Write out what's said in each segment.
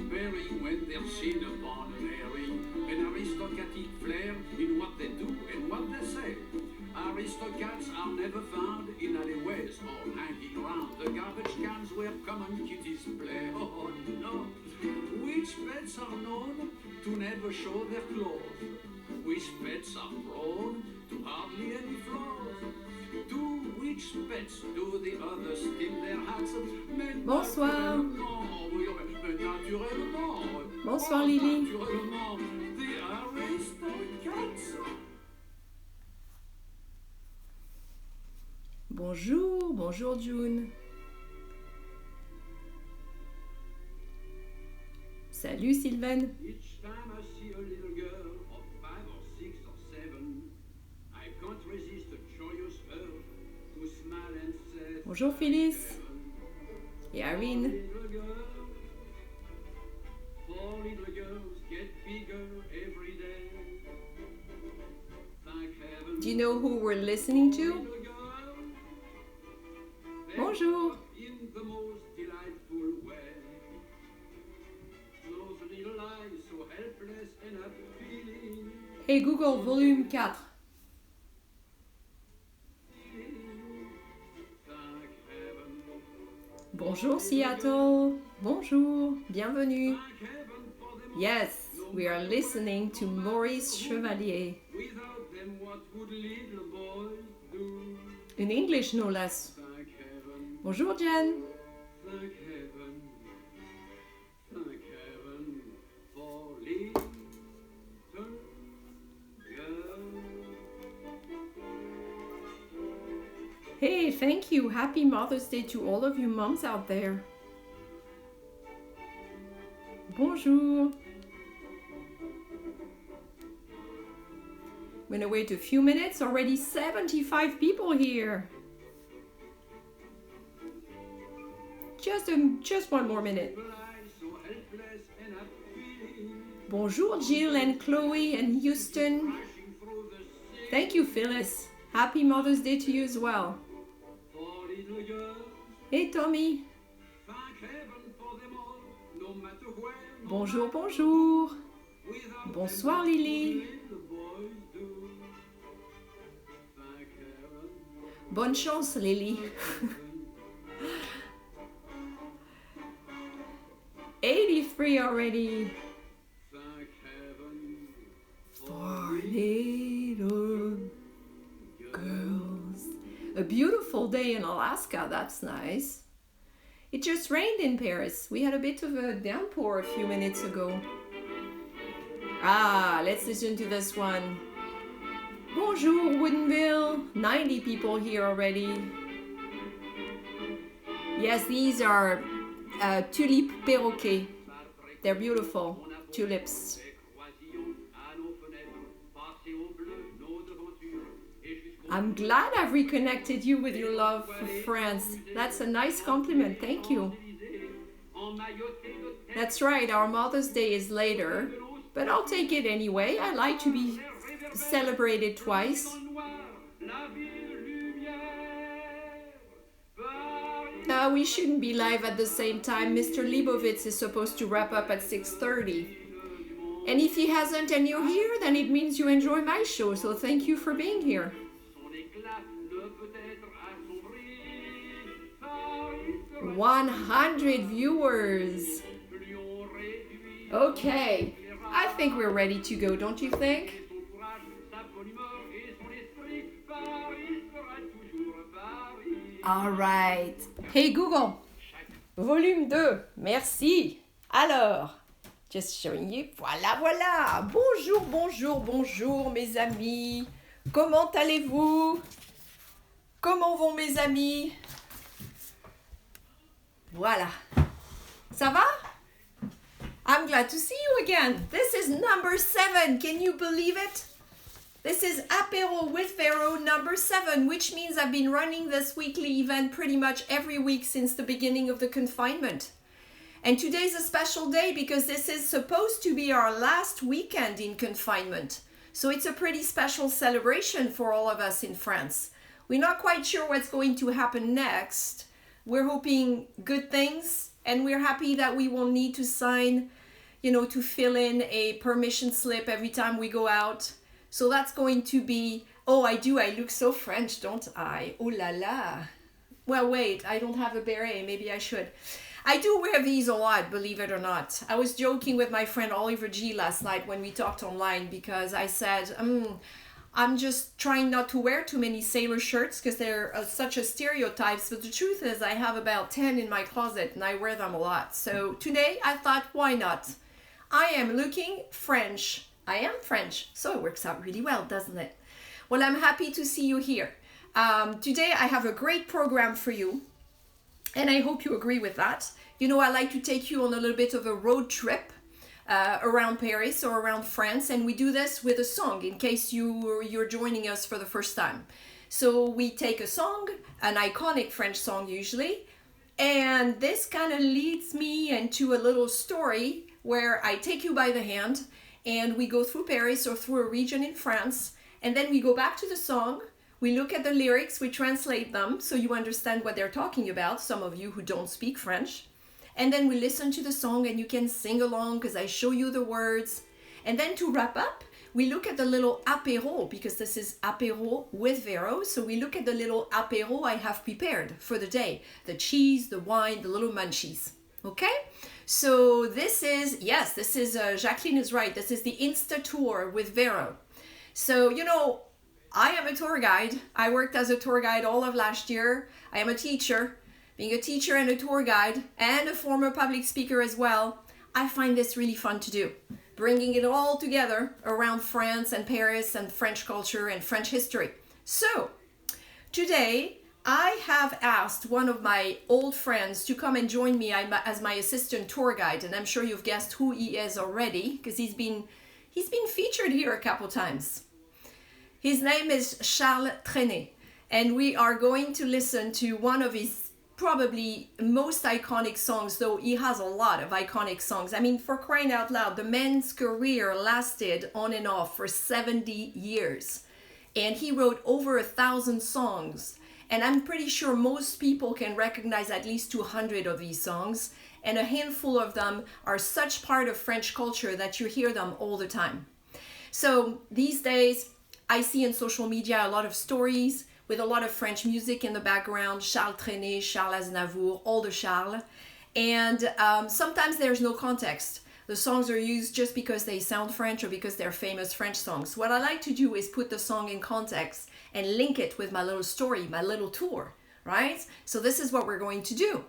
berry when they're seen upon a berry. An aristocratic flair in what they do and what they say. Aristocrats are never found in alleyways or hanging around the garbage cans where common kitties play. Oh no! Which pets are known to never show their clothes? Which pets are prone to hardly any flaws? To which pets do the others tip their hats? Bonsoir. Bonsoir Lily. The aristocrats. Bonjour, bonjour June. Salut Sylvain. Each time I see a little girl of 5 or 6 or 7, I can't resist a joyous urge to smile and say, Bonjour Phyllis. Et Irene. little girl, 4 little girls get bigger every day. Thank heaven. Do you know who we're listening to? Little girl, they Bonjour. in the most delightful way. Those little eyes so helpless and appealing. Hey Google, volume 4. Thank heaven. Bonjour Seattle. Bonjour. Bienvenue. Thank heaven for them all. Yes, we are listening to Maurice Chevalier. Without them, what would little boys do? In English, no less. Thank heaven. Bonjour Jen. Thank heaven. Thank heaven for little girls. Hey, thank you. Happy Mother's Day to all of you moms out there. Bonjour. I'm gonna wait a few minutes. Already 75 people here. Just one more minute. Little eyes so helpless and appealing. Bonjour Jill and Chloe and Houston. Crashing through the sea. Thank you Phyllis. Happy Mother's Day to you as well. For little girls. Hey Tommy. Thank heaven for them all. No matter where. No Bonjour, matter bonjour. Without Bonsoir, them, what Lily. would little boys do? Thank heaven. Bonne chance Lily. 83 already. Thank heaven For little girls. A beautiful day in Alaska, that's nice. It just rained in Paris. We had a bit of a downpour a few minutes ago. Ah, let's listen to this one. Bonjour Woodinville. 90 people here already. Yes, these are tulip perroquet. They're beautiful. Tulips. I'm glad I've reconnected you with your love for France. That's a nice compliment. Thank you. That's right, our Mother's Day is later, but I'll take it anyway. I like to be celebrated twice. We shouldn't be live at the same time. Mr. Leibovitz is supposed to wrap up at 6:30. And if he hasn't and you're here, then it means you enjoy my show, so thank you for being here. 100 viewers. Okay, I think we're ready to go, don't you think? All right. Hey Google, volume 2, merci. Alors, just showing you, voilà. Bonjour mes amis. Comment allez-vous? Comment vont mes amis? Voilà. Ça va? I'm glad to see you again. This is number 7. Can you believe it? This is Apéro with Véro number 7, which means I've been running this weekly event pretty much every week since the beginning of the confinement. And today's a special day because this is supposed to be our last weekend in confinement. So it's a pretty special celebration for all of us in France. We're not quite sure what's going to happen next. We're hoping good things, And we're happy that we won't need to sign, to fill in a permission slip every time we go out. So that's going to be, I look so French, don't I? Oh la la. Well, wait, I don't have a beret, maybe I should. I do wear these a lot, believe it or not. I was joking with my friend Oliver G last night when we talked online because I said, I'm just trying not to wear too many sailor shirts because they're such a stereotype. But the truth is I have about 10 in my closet and I wear them a lot. So today I thought, why not? I am looking French. I am French, so it works out really well, doesn't it? Well, I'm happy to see you here. Today I have a great program for you. And I hope you agree with that. I like to take you on a little bit of a road trip around Paris or around France. And we do this with a song in case you're joining us for the first time. So we take a song, an iconic French song usually. And this kind of leads me into a little story where I take you by the hand and we go through Paris or through a region in France. And then we go back to the song. We look at the lyrics, we translate them so you understand what they're talking about, some of you who don't speak French. And then we listen to the song and you can sing along because I show you the words. And then to wrap up, we look at the little apéro because this is Apéro with Véro. So we look at the little apéro I have prepared for the day. The cheese, the wine, the little munchies. Okay? So this is, Jacqueline is right. This is the Insta Tour with Véro. So, I am a tour guide. I worked as a tour guide all of last year. I am a teacher. Being a teacher and a tour guide and a former public speaker as well, I find this really fun to do. Bringing it all together around France and Paris and French culture and French history. So, today I have asked one of my old friends to come and join me as my assistant tour guide. And I'm sure you've guessed who he is already because he's been featured here a couple times. His name is Charles Trénet, and we are going to listen to one of his probably most iconic songs, though he has a lot of iconic songs. I mean, for crying out loud, the man's career lasted on and off for 70 years, and he wrote over 1,000 songs, and I'm pretty sure most people can recognize at least 200 of these songs, and a handful of them are such part of French culture that you hear them all the time. So these days, I see in social media a lot of stories with a lot of French music in the background, Charles Trénet, Charles Aznavour, all the Charles. And sometimes there's no context. The songs are used just because they sound French or because they're famous French songs. What I like to do is put the song in context and link it with my little story, my little tour, right? So this is what we're going to do.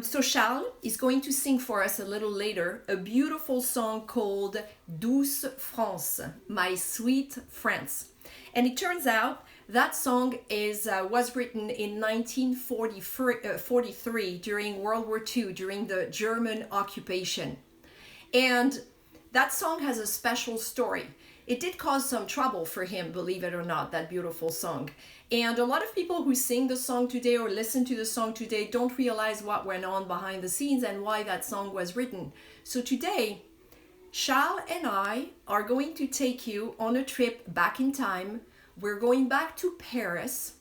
So Charles is going to sing for us a little later a beautiful song called Douce France, My Sweet France. And it turns out that song was written in 1943 during World War II, during the German occupation. And that song has a special story. It did cause some trouble for him, believe it or not, that beautiful song. And a lot of people who sing the song today or listen to the song today don't realize what went on behind the scenes and why that song was written. So today, Charles and I are going to take you on a trip back in time. We're going back to Paris,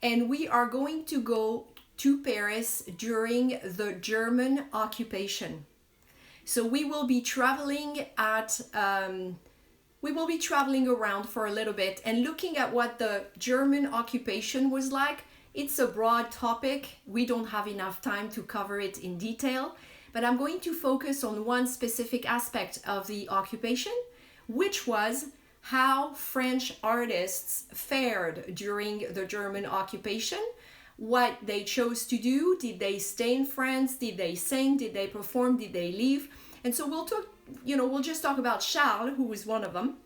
and we are going to go to Paris during the German occupation. So we will be traveling around for a little bit and looking at what the German occupation was like. It's a broad topic. We don't have enough time to cover it in detail, but I'm going to focus on one specific aspect of the occupation, which was how French artists fared during the German occupation, what they chose to do. Did they stay in France? Did they sing? Did they perform? Did they leave? And so we'll just talk about Charles, who was one of them,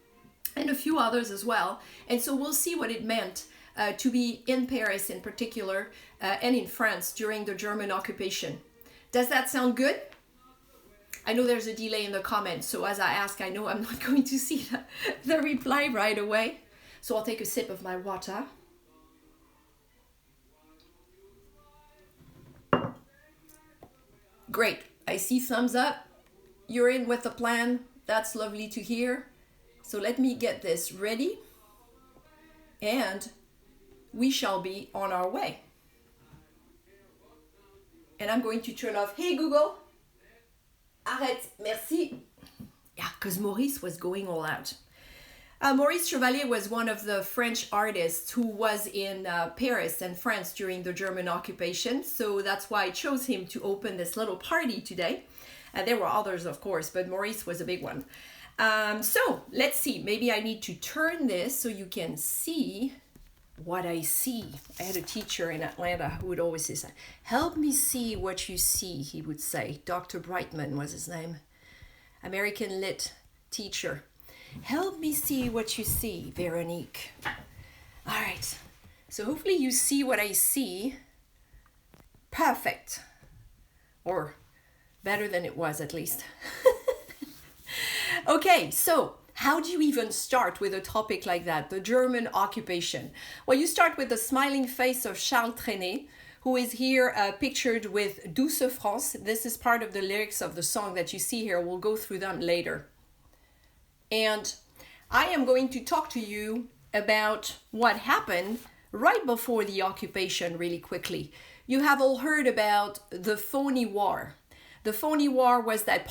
and a few others as well. And so we'll see what it meant to be in Paris in particular and in France during the German occupation. Does that sound good? I know there's a delay in the comments, so as I ask, I know I'm not going to see the reply right away. So I'll take a sip of my water. Great, I see thumbs up. You're in with the plan. That's lovely to hear. So let me get this ready, and we shall be on our way. And I'm going to turn off, hey Google, arrête, merci. Yeah, because Maurice was going all out. Maurice Chevalier was one of the French artists who was in Paris and France during the German occupation. So that's why I chose him to open this little party today. There were others, of course, but Maurice was a big one. So let's see. Maybe I need to turn this so you can see what I see. I had a teacher in Atlanta who would always say, help me see what you see, he would say. Dr. Brightman was his name. American Lit teacher. Help me see what you see, Veronique. All right. So hopefully you see what I see. Perfect. Or better than it was, at least. Okay, so how do you even start with a topic like that, the German occupation? Well, you start with the smiling face of Charles Trénet, who is here pictured with Douce France. This is part of the lyrics of the song that you see here. We'll go through them later. And I am going to talk to you about what happened right before the occupation really quickly. You have all heard about the phony war. The phony war was that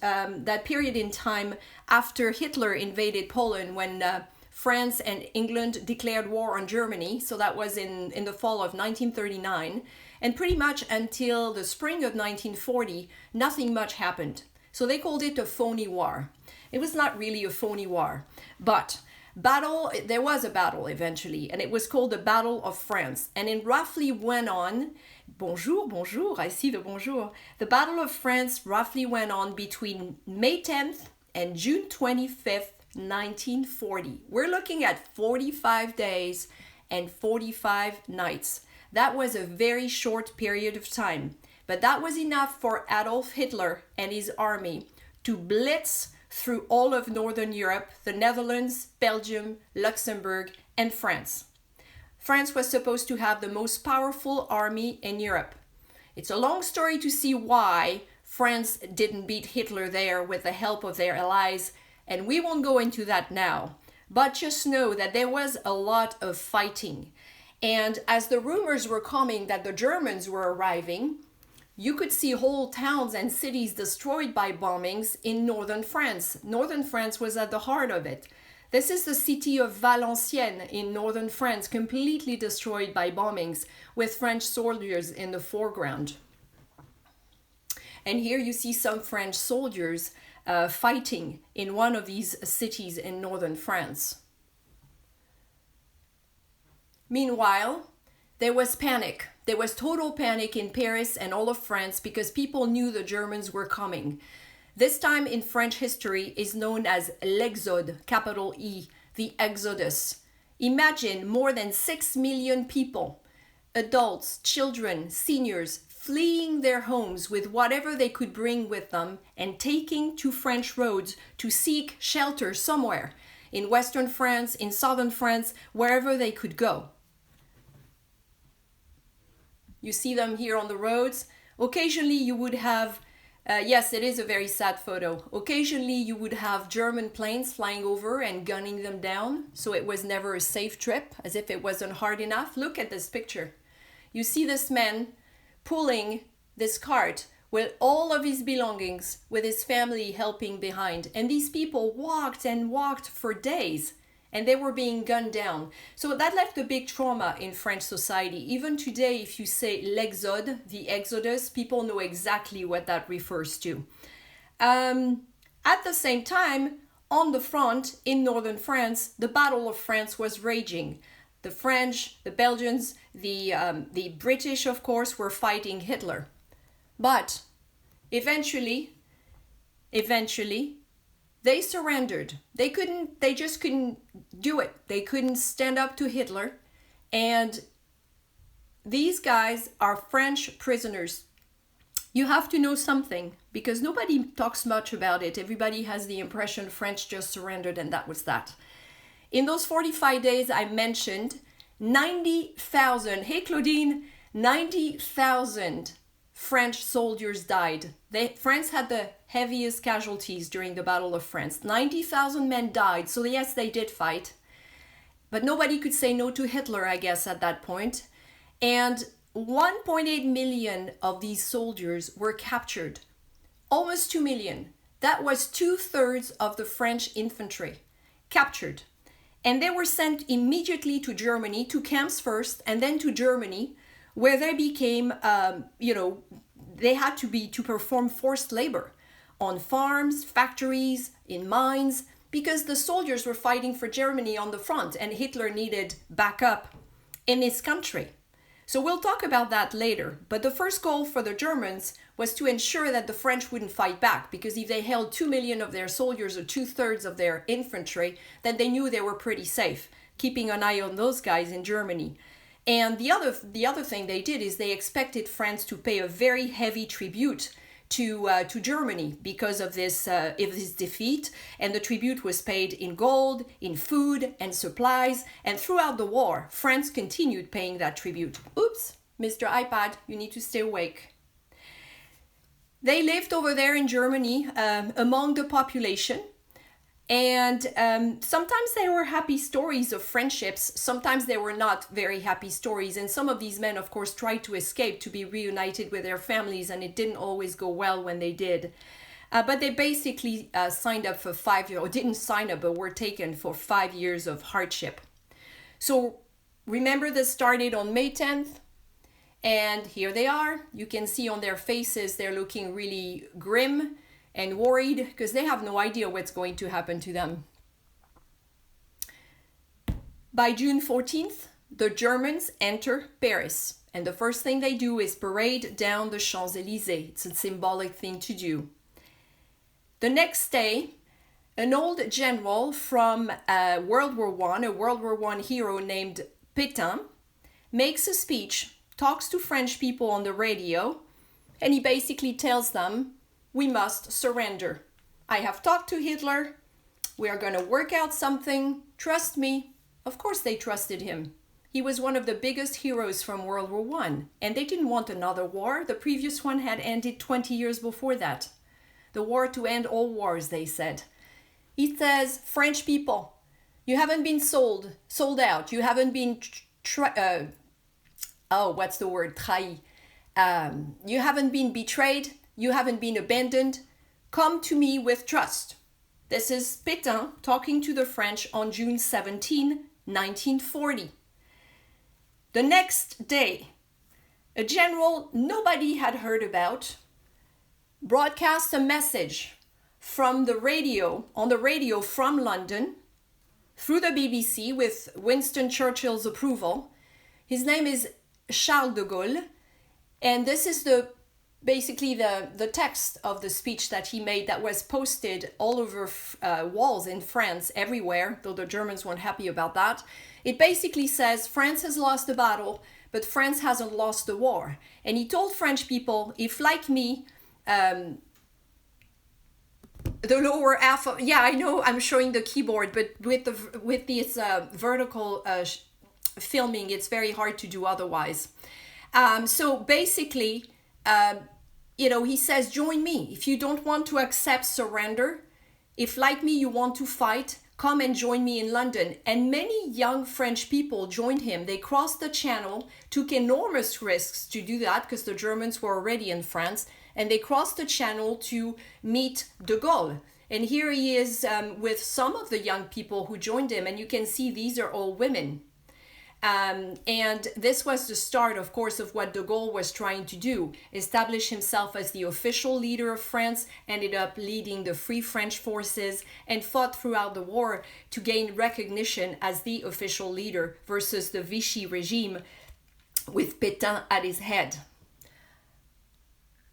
that period in time after Hitler invaded Poland when France and England declared war on Germany. So that was in the fall of 1939. And pretty much until the spring of 1940, nothing much happened. So they called it a phony war. It was not really a phony war, but there was a battle eventually, and it was called the Battle of France. And it roughly went on, bonjour, I see the bonjour. The Battle of France roughly went on between May 10th and June 25th, 1940. We're looking at 45 days and 45 nights. That was a very short period of time, but that was enough for Adolf Hitler and his army to blitz through all of Northern Europe, the Netherlands, Belgium, Luxembourg, and France. France was supposed to have the most powerful army in Europe. It's a long story to see why France didn't beat Hitler there with the help of their allies, and we won't go into that now. But just know that there was a lot of fighting. And as the rumors were coming that the Germans were arriving, you could see whole towns and cities destroyed by bombings in northern France. Northern France was at the heart of it. This is the city of Valenciennes in northern France, completely destroyed by bombings, with French soldiers in the foreground. And here you see some French soldiers fighting in one of these cities in northern France. Meanwhile, there was panic. There was total panic in Paris and all of France because people knew the Germans were coming. This time in French history is known as l'Exode, capital E, the Exodus. Imagine more than 6 million people, adults, children, seniors, fleeing their homes with whatever they could bring with them and taking to French roads to seek shelter somewhere, in Western France, in Southern France, wherever they could go. You see them here on the roads. Occasionally you would have, yes, it is a very sad photo. Occasionally you would have German planes flying over and gunning them down. So it was never a safe trip, as if it wasn't hard enough. Look at this picture. You see this man pulling this cart with all of his belongings, with his family helping behind. And these people walked and walked for days. And they were being gunned down. So that left a big trauma in French society. Even today, if you say l'Exode, the Exodus, people know exactly what that refers to. At the same time, on the front in northern France, the Battle of France was raging. The French, the Belgians, the British, of course, were fighting Hitler. But eventually, they surrendered. They just couldn't do it. They couldn't stand up to Hitler. And these guys are French prisoners. You have to know something because nobody talks much about it. Everybody has the impression French just surrendered and that was that. In those 45 days I mentioned, 90,000, hey Claudine, 90,000 French soldiers died. France had the heaviest casualties during the Battle of France. 90,000 men died, so yes, they did fight. But nobody could say no to Hitler, I guess, at that point. And 1.8 million of these soldiers were captured. Almost 2 million. That was 2/3 of the French infantry captured. And they were sent immediately to Germany, to camps first, and then to Germany, where they became, they had to perform forced labor on farms, factories, in mines, because the soldiers were fighting for Germany on the front, and Hitler needed backup in his country. So we'll talk about that later. But the first goal for the Germans was to ensure that the French wouldn't fight back, because if they held 2 million of their soldiers or 2/3 of their infantry, then they knew they were pretty safe, keeping an eye on those guys in Germany. And the other thing they did is they expected France to pay a very heavy tribute to Germany because of this defeat, and the tribute was paid in gold, in food and supplies, and throughout the war, France continued paying that tribute. Oops, Mr. iPad, you need to stay awake. They lived over there in Germany among the population, and sometimes there were happy stories of friendships, sometimes there were not very happy stories, and some of these men, of course, tried to escape to be reunited with their families, and it didn't always go well when they did. But they basically signed up for 5 years, or didn't sign up, but were taken for 5 years of hardship. So remember, this started on May 10th, and here they are. You can see on their faces, they're looking really grim and worried because they have no idea what's going to happen to them. By June 14th, the Germans enter Paris, and the first thing they do is parade down the Champs-Élysées. It's a symbolic thing to do. The next day, an old general from World War I, a World War I hero named Pétain, makes a speech, talks to French people on the radio, and he basically tells them, we must surrender. I have talked to Hitler. We are going to work out something. Trust me. Of course they trusted him. He was one of the biggest heroes from World War I, and they didn't want another war. The previous one had ended 20 years before that. The war to end all wars, they said. He says, French people, you haven't been sold out. You haven't been, trahi. You haven't been betrayed. You haven't been abandoned. Come to me with trust. This is Pétain talking to the French on June 17, 1940. The next day, a general nobody had heard about broadcast a message from the radio, on the radio from London, through the BBC with Winston Churchill's approval. His name is Charles de Gaulle, and this is basically the text of the speech that he made that was posted all over walls in France, everywhere, though the Germans weren't happy about that. It basically says, France has lost the battle, but France hasn't lost the war. And he told French people, if like me, the lower half of, I know I'm showing the keyboard, but with this vertical filming, it's very hard to do otherwise. So basically, he says, join me. If you don't want to accept surrender, if like me you want to fight, come and join me in London. And many young French people joined him. They crossed the channel, took enormous risks to do that because the Germans were already in France, and they crossed the channel to meet de Gaulle. And here he is with some of the young people who joined him, and you can see these are all women. And this was the start, of course, of what de Gaulle was trying to do, establish himself as the official leader of France, ended up leading the Free French forces, and fought throughout the war to gain recognition as the official leader versus the Vichy regime with Pétain at his head.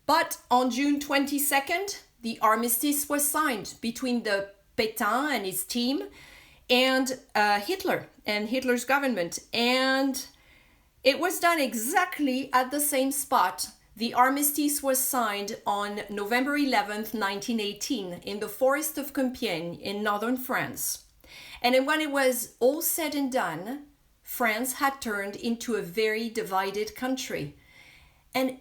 But on June 22nd, the armistice was signed between the Pétain and his team and Hitler and Hitler's government, and it was done exactly at the same spot. The armistice was signed on November 11th, 1918 in the forest of Compiègne in northern France. And then when it was all said and done, France had turned into a very divided country. And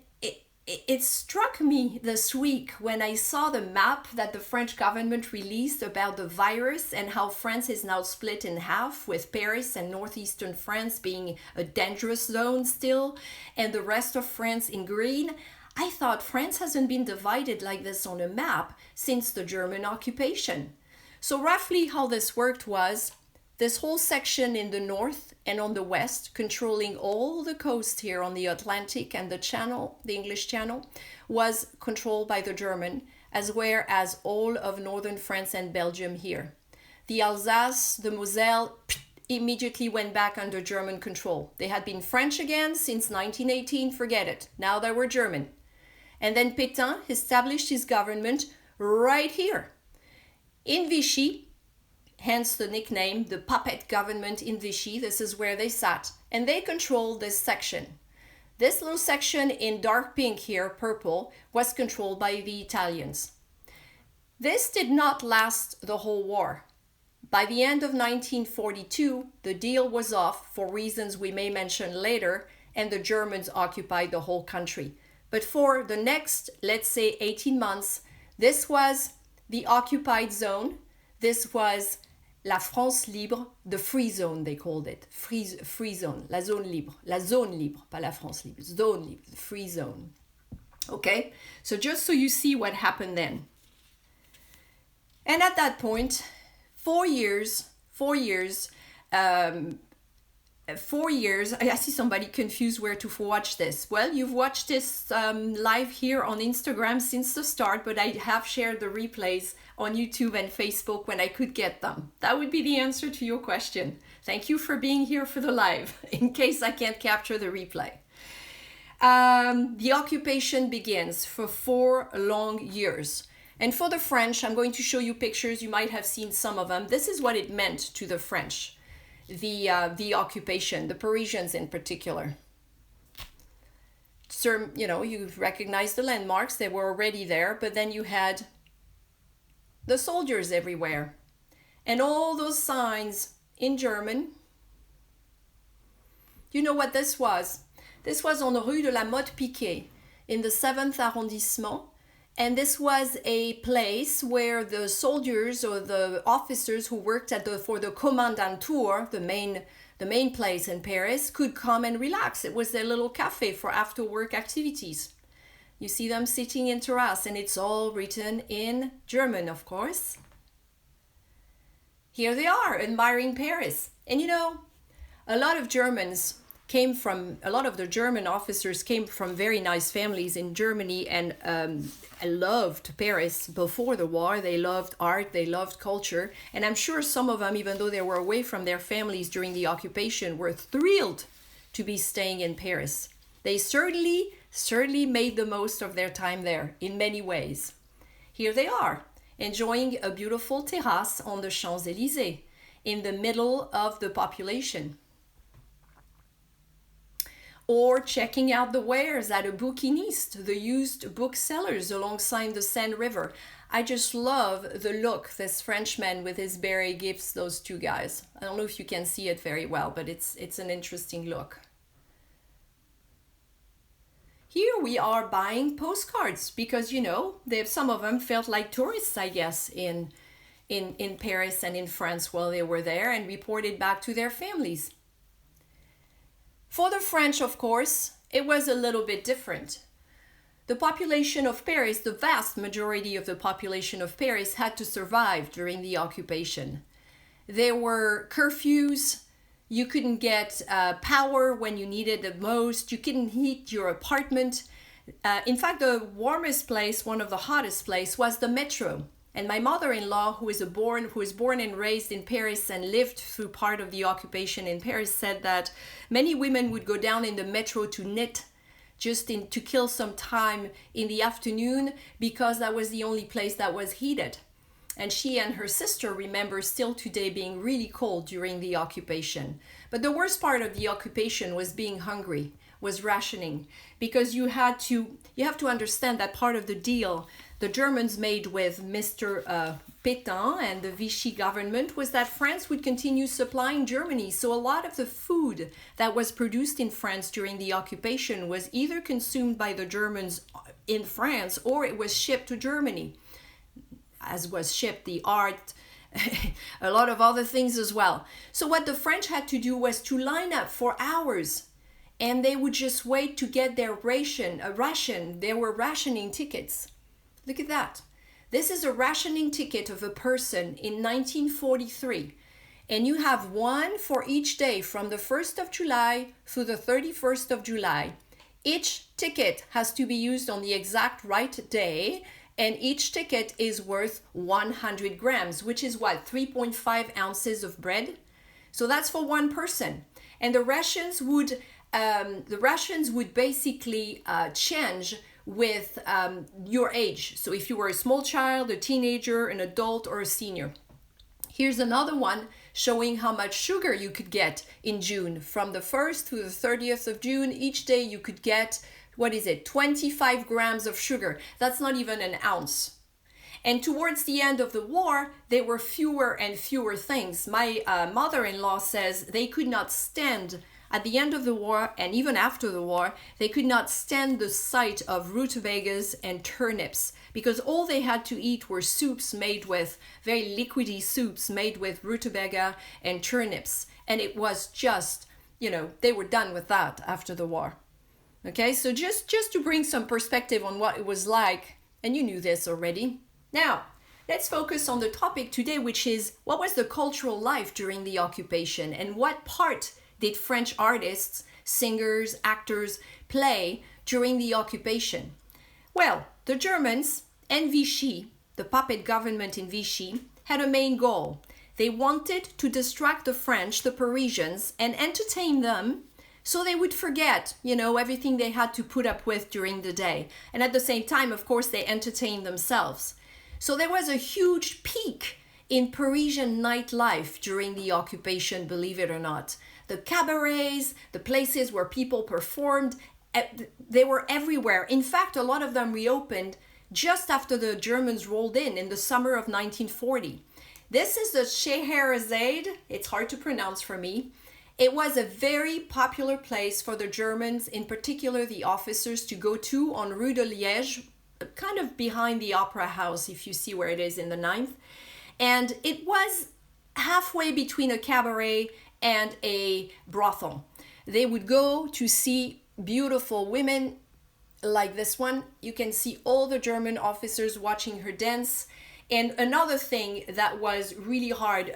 it struck me this week when I saw the map that the French government released about the virus and how France is now split in half, with Paris and northeastern France being a dangerous zone still, and the rest of France in green. I thought France hasn't been divided like this on a map since the German occupation. So roughly how this worked was this whole section in the north and on the west, controlling all the coast here on the Atlantic and the Channel, the English Channel, was controlled by the German, as well as all of northern France and Belgium here. The Alsace, the Moselle, immediately went back under German control. They had been French again since 1918, forget it. Now they were German. And then Pétain established his government right here in Vichy, hence the nickname, the puppet government in Vichy. This is where they sat. And they controlled this section. This little section in dark pink here, purple, was controlled by the Italians. This did not last the whole war. By the end of 1942, the deal was off for reasons we may mention later, and the Germans occupied the whole country. But for the next, let's say, 18 months, this was the occupied zone. This was La France libre, the free zone, they called it. Free zone, la zone libre. La zone libre, pas la France libre. Zone libre, the free zone. Okay, so just so you see what happened then. And at that point, 4 years, I see somebody confused where to watch this. Well, you've watched this live here on Instagram since the start, but I have shared the replays on YouTube and Facebook when I could get them. That would be the answer to your question. Thank you for being here for the live, in case I can't capture the replay. The occupation begins for 4 long years. And for the French, I'm going to show you pictures. You might have seen some of them. This is what it meant to the French, the occupation, the Parisians in particular. So, you know, you recognize the landmarks. They were already there, but then you had the soldiers everywhere. And all those signs in German. You know what this was? This was on Rue de la Motte Piquet in the 7th arrondissement. And this was a place where the soldiers or the officers who worked for the Kommandantur, the main place in Paris, could come and relax. It was their little cafe for after work activities. You see them sitting in terrace, and it's all written in German, of course. Here they are, admiring Paris. And you know, a lot of the German officers came from very nice families in Germany and loved Paris before the war. They loved art, they loved culture. And I'm sure some of them, even though they were away from their families during the occupation, were thrilled to be staying in Paris. They certainly made the most of their time there in many ways. Here they are, enjoying a beautiful terrace on the Champs-Élysées in the middle of the population. Or checking out the wares at a bouquiniste, the used booksellers alongside the Seine River. I just love the look this Frenchman with his beret gives those two guys. I don't know if you can see it very well, but it's an interesting look. Here we are buying postcards because, you know, some of them felt like tourists, I guess, in Paris and in France while they were there, and reported back to their families. For the French, of course, it was a little bit different. The population of Paris, the vast majority of the population of Paris, had to survive during the occupation. There were curfews. You couldn't get power when you needed the most. You couldn't heat your apartment. In fact, the warmest place, one of the hottest places, was the metro. And my mother-in-law, who was born and raised in Paris and lived through part of the occupation in Paris, said that many women would go down in the metro to knit, to kill some time in the afternoon, because that was the only place that was heated. And she and her sister remember still today being really cold during the occupation. But the worst part of the occupation was being hungry, was rationing, because you have to understand that part of the deal the Germans made with Mr. Pétain and the Vichy government was that France would continue supplying Germany. So a lot of the food that was produced in France during the occupation was either consumed by the Germans in France, or it was shipped to Germany, as was shipped the art, a lot of other things as well. So what the French had to do was to line up for hours, and they would just wait to get their ration. There were rationing tickets. Look at that. This is a rationing ticket of a person in 1943. And you have one for each day from the 1st of July through the 31st of July. Each ticket has to be used on the exact right day, and each ticket is worth 100 grams, which is what, 3.5 ounces of bread? So that's for one person. And the rations would basically change with your age. So if you were a small child, a teenager, an adult, or a senior. Here's another one showing how much sugar you could get in June. From the 1st to the 30th of June, each day you could get, 25 grams of sugar. That's not even an ounce. And towards the end of the war, there were fewer and fewer things. My mother-in-law says they could not stand, at the end of the war and even after the war, they could not stand the sight of rutabagas and turnips, because all they had to eat were soups made with, very liquidy soups made with rutabaga and turnips. And it was just, they were done with that after the war. Okay, so just to bring some perspective on what it was like, and you knew this already. Now, let's focus on the topic today, which is what was the cultural life during the occupation, and what part did French artists, singers, actors play during the occupation? Well, the Germans and Vichy, the puppet government in Vichy, had a main goal. They wanted to distract the French, the Parisians, and entertain them so they would forget, everything they had to put up with during the day. And at the same time, of course, they entertained themselves. So there was a huge peak in Parisian nightlife during the occupation, believe it or not. The cabarets, the places where people performed, they were everywhere. In fact, a lot of them reopened just after the Germans rolled in the summer of 1940. This is the Scheherazade. It's hard to pronounce for me. It was a very popular place for the Germans, in particular the officers, to go to on Rue de Liège, kind of behind the Opera House, if you see where it is in the 9th. And it was halfway between a cabaret and a brothel. They would go to see beautiful women like this one. You can see all the German officers watching her dance. And another thing that was really hard,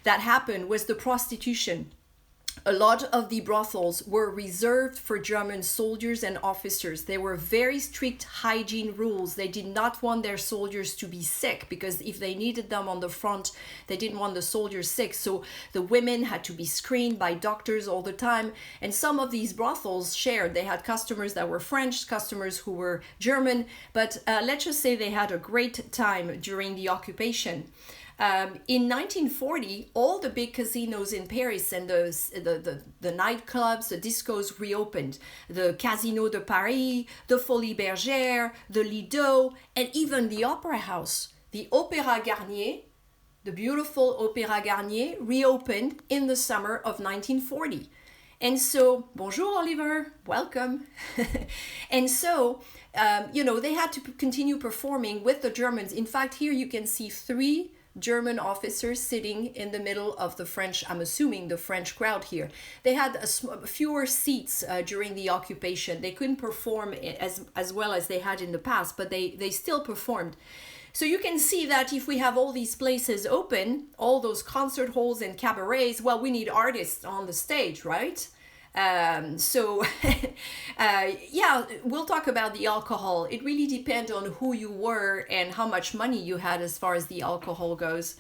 that happened was the prostitution. A lot of the brothels were reserved for German soldiers and officers. There were very strict hygiene rules. They did not want their soldiers to be sick, because if they needed them on the front, they didn't want the soldiers sick. So the women had to be screened by doctors all the time. And some of these brothels shared. They had customers that were French, customers who were German. But let's just say they had a great time during the occupation. In 1940, all the big casinos in Paris and the nightclubs, the discos reopened. The Casino de Paris, the Folies Bergère, the Lido, and even the Opera House. The Opéra Garnier, the beautiful Opéra Garnier, reopened in the summer of 1940. And so, bonjour Oliver, welcome. And so, they had to continue performing with the Germans. In fact, here you can see 3 German officers sitting in the middle of the French, I'm assuming the French crowd here. They had fewer seats during the occupation. They couldn't perform as well as they had in the past, but they still performed. So you can see that if we have all these places open, all those concert halls and cabarets, well, we need artists on the stage, right? We'll talk about the alcohol. It really depends on who you were and how much money you had as far as the alcohol goes.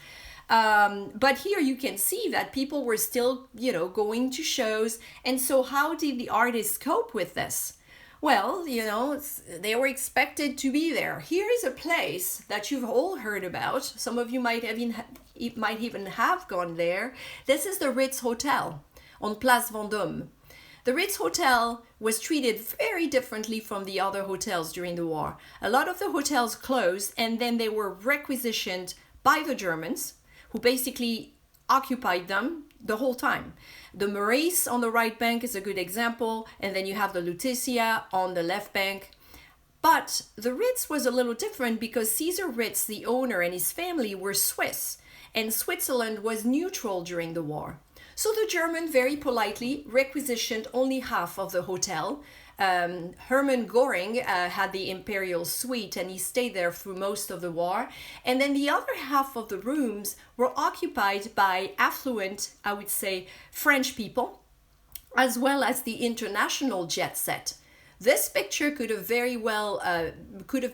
But here you can see that people were still, going to shows. And so how did the artists cope with this? Well, they were expected to be there. Here is a place that you've all heard about. Some of you might even have gone there. This is the Ritz Hotel on Place Vendôme. The Ritz Hotel was treated very differently from the other hotels during the war. A lot of the hotels closed, and then they were requisitioned by the Germans, who basically occupied them the whole time. The Maurice on the right bank is a good example, and then you have the Lutetia on the left bank. But the Ritz was a little different because Caesar Ritz, the owner, and his family were Swiss, and Switzerland was neutral during the war. So the German very politely requisitioned only half of the hotel. Hermann Göring had the imperial suite and he stayed there through most of the war. And then the other half of the rooms were occupied by affluent, I would say, French people, as well as the international jet set. This picture could have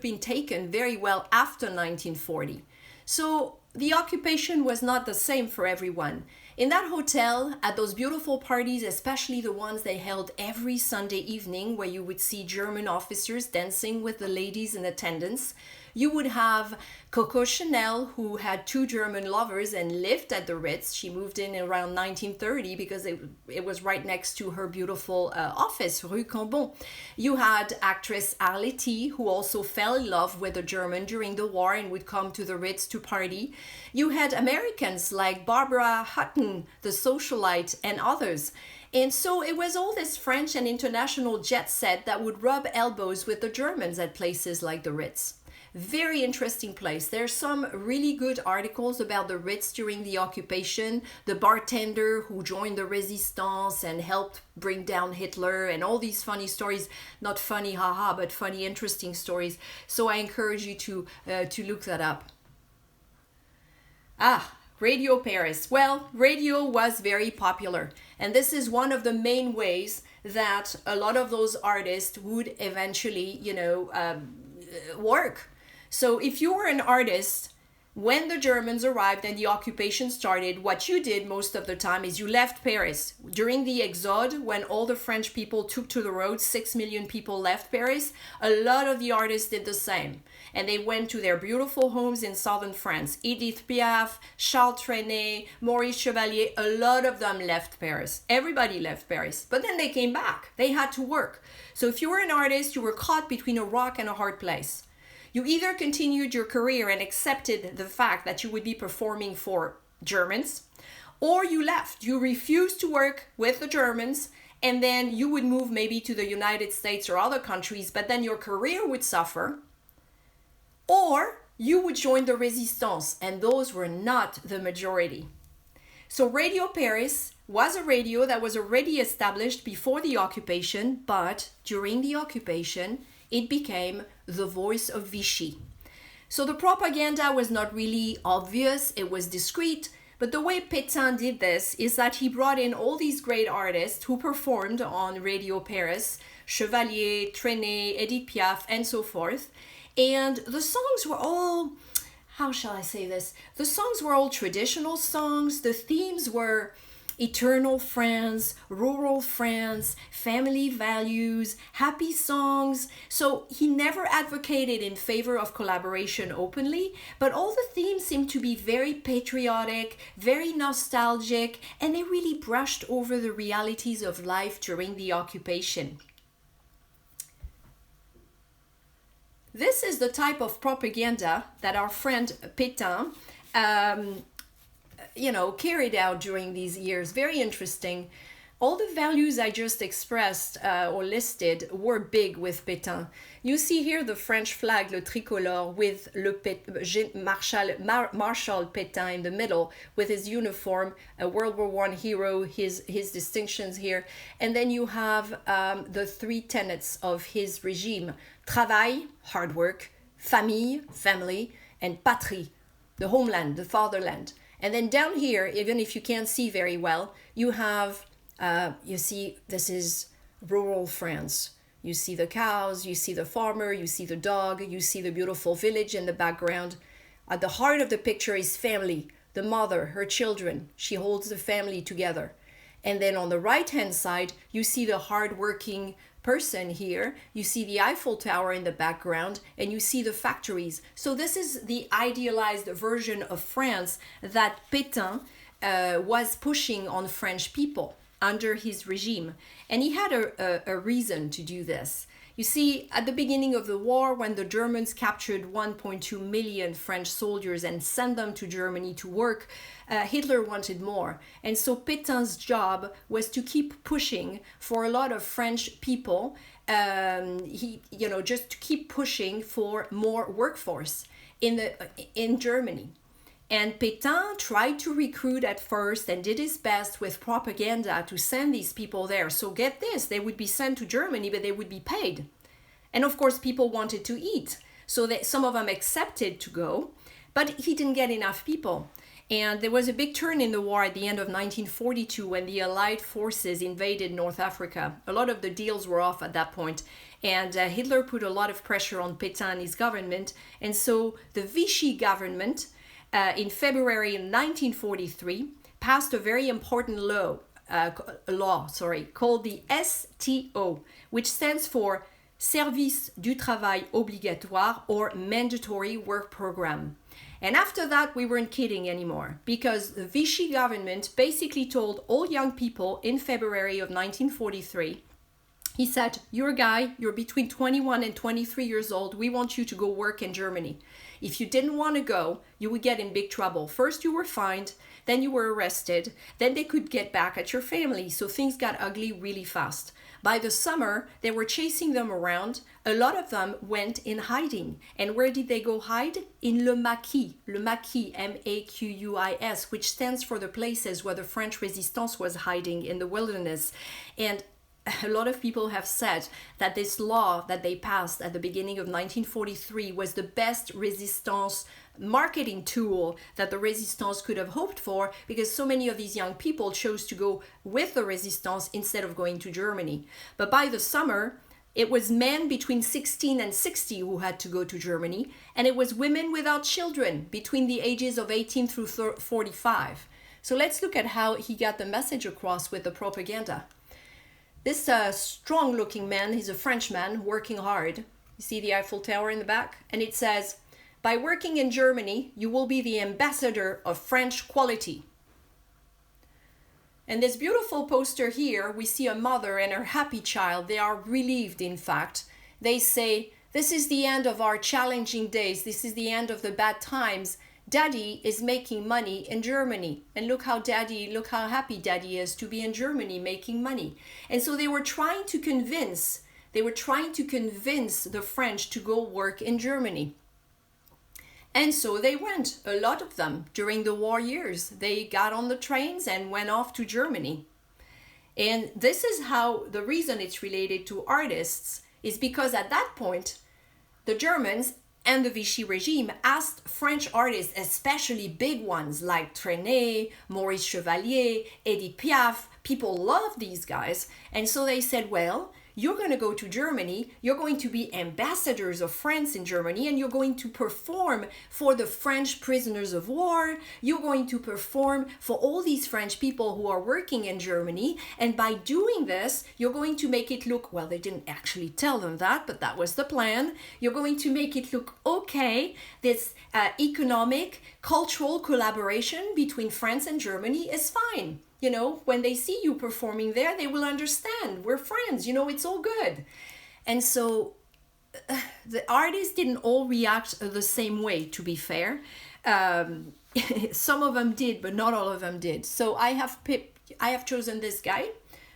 been taken very well after 1940. So the occupation was not the same for everyone. In that hotel, at those beautiful parties, especially the ones they held every Sunday evening, where you would see German officers dancing with the ladies in attendance, you would have Coco Chanel, who had 2 German lovers and lived at the Ritz. She moved in around 1930 because it was right next to her beautiful office, Rue Cambon. You had actress Arletty, who also fell in love with a German during the war and would come to the Ritz to party. You had Americans like Barbara Hutton, the socialite, and others. And so it was all this French and international jet set that would rub elbows with the Germans at places like the Ritz. Very interesting place. There's some really good articles about the Ritz during the occupation, the bartender who joined the resistance and helped bring down Hitler, and all these funny stories. Not funny, haha, but funny, interesting stories. So I encourage you to look that up. Radio Paris. Well, radio was very popular, and this is one of the main ways that a lot of those artists would eventually, work. So if you were an artist, when the Germans arrived and the occupation started, what you did most of the time is you left Paris. During the Exode, when all the French people took to the roads, 6 million people left Paris, a lot of the artists did the same. And they went to their beautiful homes in southern France. Edith Piaf, Charles Trénet, Maurice Chevalier, a lot of them left Paris. Everybody left Paris. But then they came back. They had to work. So if you were an artist, you were caught between a rock and a hard place. You either continued your career and accepted the fact that you would be performing for Germans, or you left. You refused to work with the Germans, and then you would move maybe to the United States or other countries, but then your career would suffer, or you would join the resistance, and those were not the majority. So Radio Paris was a radio that was already established before the occupation, but during the occupation, it became the voice of Vichy. So the propaganda was not really obvious, it was discreet, but the way Pétain did this is that he brought in all these great artists who performed on Radio Paris, Chevalier, Trénet, Edith Piaf, and so forth. And the songs were all, how shall I say this? The songs were all traditional songs, the themes were eternal France, rural France, family values, happy songs. So he never advocated in favor of collaboration openly, but all the themes seemed to be very patriotic, very nostalgic, and they really brushed over the realities of life during the occupation. This is the type of propaganda that our friend Pétain carried out during these years. Very interesting. All the values I just expressed or listed were big with Pétain. You see here the French flag, le tricolore, with Marshal Pétain in the middle with his uniform, a World War I hero, his distinctions here. And then you have the 3 tenets of his regime: travail, hard work; famille, family; and patrie, the homeland, the fatherland. And then down here, even if you can't see very well, you have, you see, this is rural France. You see the cows, you see the farmer, you see the dog, you see the beautiful village in the background. At the heart of the picture is family, the mother, her children. She holds the family together. And then on the right-hand side, you see the hard-working person here. You see the Eiffel Tower in the background, and you see the factories. So this is the idealized version of France that Pétain was pushing on French people under his regime. And he had a reason to do this. You see, at the beginning of the war, when the Germans captured 1.2 million French soldiers and sent them to Germany to work, Hitler wanted more. And so Pétain's job was to keep pushing for a lot of French people just to keep pushing for more workforce in Germany. And Pétain tried to recruit at first and did his best with propaganda to send these people there. So get this, they would be sent to Germany, but they would be paid. And of course, people wanted to eat. So some of them accepted to go, but he didn't get enough people. And there was a big turn in the war at the end of 1942 when the Allied forces invaded North Africa. A lot of the deals were off at that point. And Hitler put a lot of pressure on Pétain and his government. And so the Vichy government, in February 1943, passed a very important law called the STO, which stands for Service du Travail Obligatoire, or Mandatory Work Program. And after that, we weren't kidding anymore, because the Vichy government basically told all young people in February of 1943, he said, you're a guy, you're between 21 and 23 years old, we want you to go work in Germany. If you didn't want to go, you would get in big trouble. First you were fined, then you were arrested, then they could get back at your family. So things got ugly really fast. By the summer, they were chasing them around. A lot of them went in hiding. And where did they go hide? In Le Maquis, M-A-Q-U-I-S, which stands for the places where the French resistance was hiding in the wilderness. And a lot of people have said that this law that they passed at the beginning of 1943 was the best resistance marketing tool that the resistance could have hoped for, because so many of these young people chose to go with the resistance instead of going to Germany. But by the summer, it was men between 16 and 60 who had to go to Germany, and it was women without children between the ages of 18 through 45. So let's look at how he got the message across with the propaganda. This strong-looking man, he's a Frenchman working hard. You see the Eiffel Tower in the back? And it says, by working in Germany, you will be the ambassador of French quality. And this beautiful poster here, we see a mother and her happy child. They are relieved, in fact. They say, this is the end of our challenging days. This is the end of the bad times. Daddy is making money in Germany. And look how happy Daddy is to be in Germany making money. And so they were trying to convince the French to go work in Germany. And so they went, a lot of them, during the war years. They got on the trains and went off to Germany. And this is how, the reason it's related to artists is because at that point, the Germans and the Vichy regime asked French artists, especially big ones like Trénet, Maurice Chevalier, Edith Piaf, people love these guys. And so they said, well, you're going to go to Germany, you're going to be ambassadors of France in Germany, and you're going to perform for the French prisoners of war, you're going to perform for all these French people who are working in Germany, and by doing this, you're going to make it look, well, they didn't actually tell them that, but that was the plan, you're going to make it look okay, this economic, cultural collaboration between France and Germany is fine. You know, when they see you performing there, they will understand. We're friends, you know, it's all good. And so the artists didn't all react the same way, to be fair. Some of them did, but not all of them did. So I have chosen this guy,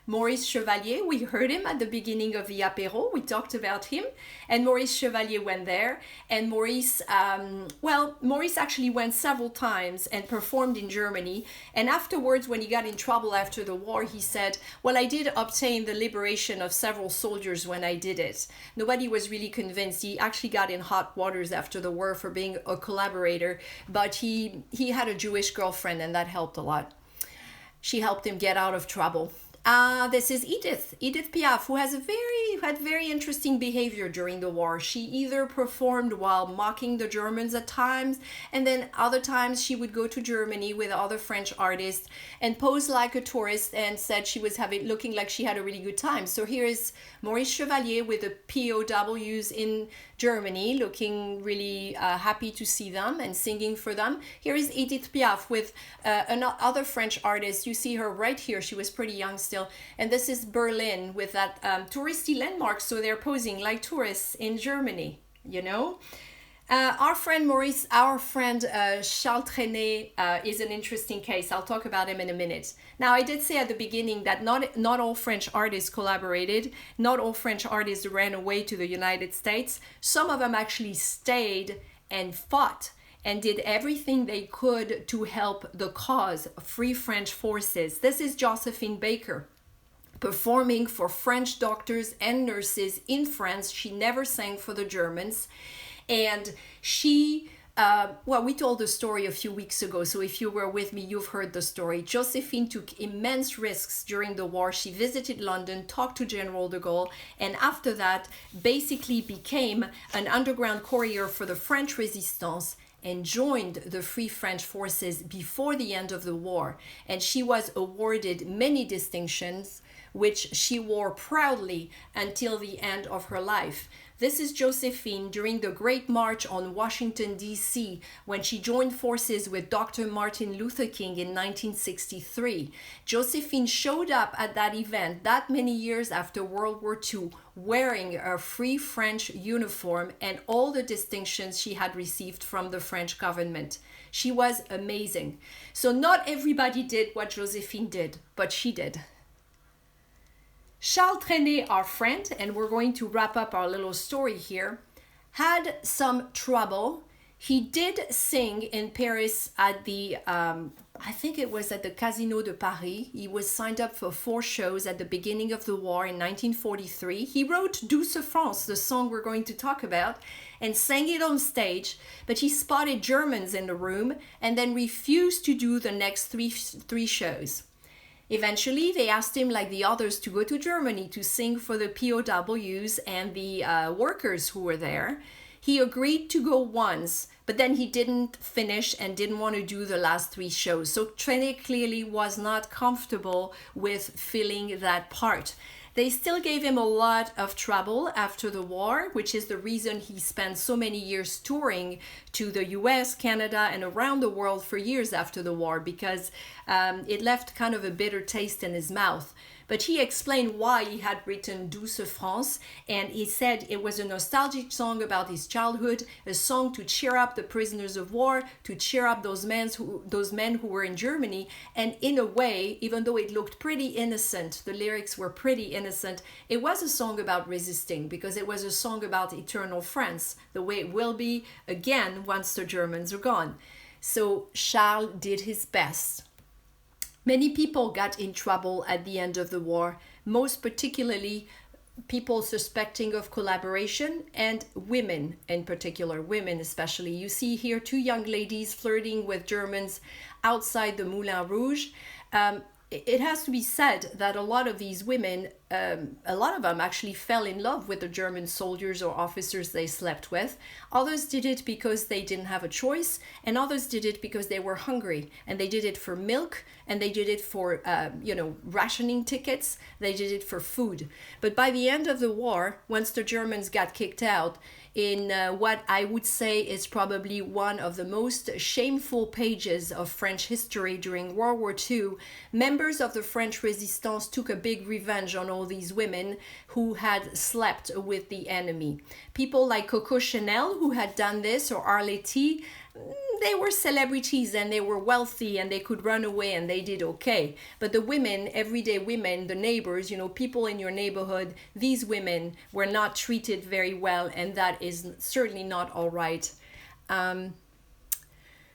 Maurice Chevalier. We heard him at the beginning of the Apéro. We talked about him. And Maurice Chevalier went there. And Maurice actually went several times and performed in Germany. And afterwards, when he got in trouble after the war, he said, well, I did obtain the liberation of several soldiers when I did it. Nobody was really convinced. He actually got in hot waters after the war for being a collaborator. But he had a Jewish girlfriend, and that helped a lot. She helped him get out of trouble. This is Edith Piaf, who had very interesting behavior during the war. She either performed while mocking the Germans at times, and then other times she would go to Germany with other French artists and pose like a tourist and said she was looking like she had a really good time. So here is Maurice Chevalier with the POWs in Germany, looking really happy to see them and singing for them. Here is Edith Piaf with another French artist. You see her right here. She was pretty young still. And this is Berlin with that touristy landmark. So they're posing like tourists in Germany, you know. Our friend Maurice, our friend Charles Trénet is an interesting case. I'll talk about him in a minute. Now, I did say at the beginning that not all French artists collaborated. Not all French artists ran away to the United States. Some of them actually stayed and fought and did everything they could to help the cause of Free French Forces. This is Josephine Baker, performing for French doctors and nurses in France. She never sang for the Germans. And she, we told the story a few weeks ago, so if you were with me, you've heard the story. Josephine took immense risks during the war. She visited London, talked to General de Gaulle, and after that, basically became an underground courier for the French resistance and joined the Free French Forces before the end of the war. And she was awarded many distinctions, which she wore proudly until the end of her life. This is Josephine during the Great March on Washington, D.C., when she joined forces with Dr. Martin Luther King in 1963. Josephine showed up at that event that many years after World War II, wearing a Free French uniform and all the distinctions she had received from the French government. She was amazing. So not everybody did what Josephine did, but she did. Charles Trénet, our friend, and we're going to wrap up our little story here, had some trouble. He did sing in Paris at the, I think it was at the Casino de Paris. He was signed up for 4 shows at the beginning of the war in 1943. He wrote Douce France, the song we're going to talk about, and sang it on stage, but he spotted Germans in the room and then refused to do the next three shows. Eventually, they asked him, like the others, to go to Germany to sing for the POWs and the workers who were there. He agreed to go once, but then he didn't finish and didn't want to do the last 3 shows. So Trénet clearly was not comfortable with filling that part. They still gave him a lot of trouble after the war, which is the reason he spent so many years touring to the US, Canada, and around the world for years after the war, because it left kind of a bitter taste in his mouth. But he explained why he had written Douce France, and he said it was a nostalgic song about his childhood, a song to cheer up the prisoners of war, to cheer up those men who were in Germany. And in a way, even though it looked pretty innocent, the lyrics were pretty innocent, it was a song about resisting, because it was a song about eternal France, the way it will be again once the Germans are gone. So Charles did his best. Many people got in trouble at the end of the war, most particularly people suspecting of collaboration, and women in particular, women especially. You see here 2 young ladies flirting with Germans outside the Moulin Rouge. It has to be said that a lot of these women, a lot of them actually fell in love with the German soldiers or officers they slept with. Others did it because they didn't have a choice, and others did it because they were hungry, and they did it for milk, and they did it for, rationing tickets. They did it for food. But by the end of the war, once the Germans got kicked out, in what I would say is probably one of the most shameful pages of French history during World War II, members of the French resistance took a big revenge on all these women who had slept with the enemy. People like Coco Chanel, who had done this, or Arletty, they were celebrities and they were wealthy and they could run away and they did okay. But the women, everyday women, the neighbors, people in your neighborhood, these women were not treated very well, and that is certainly not all right.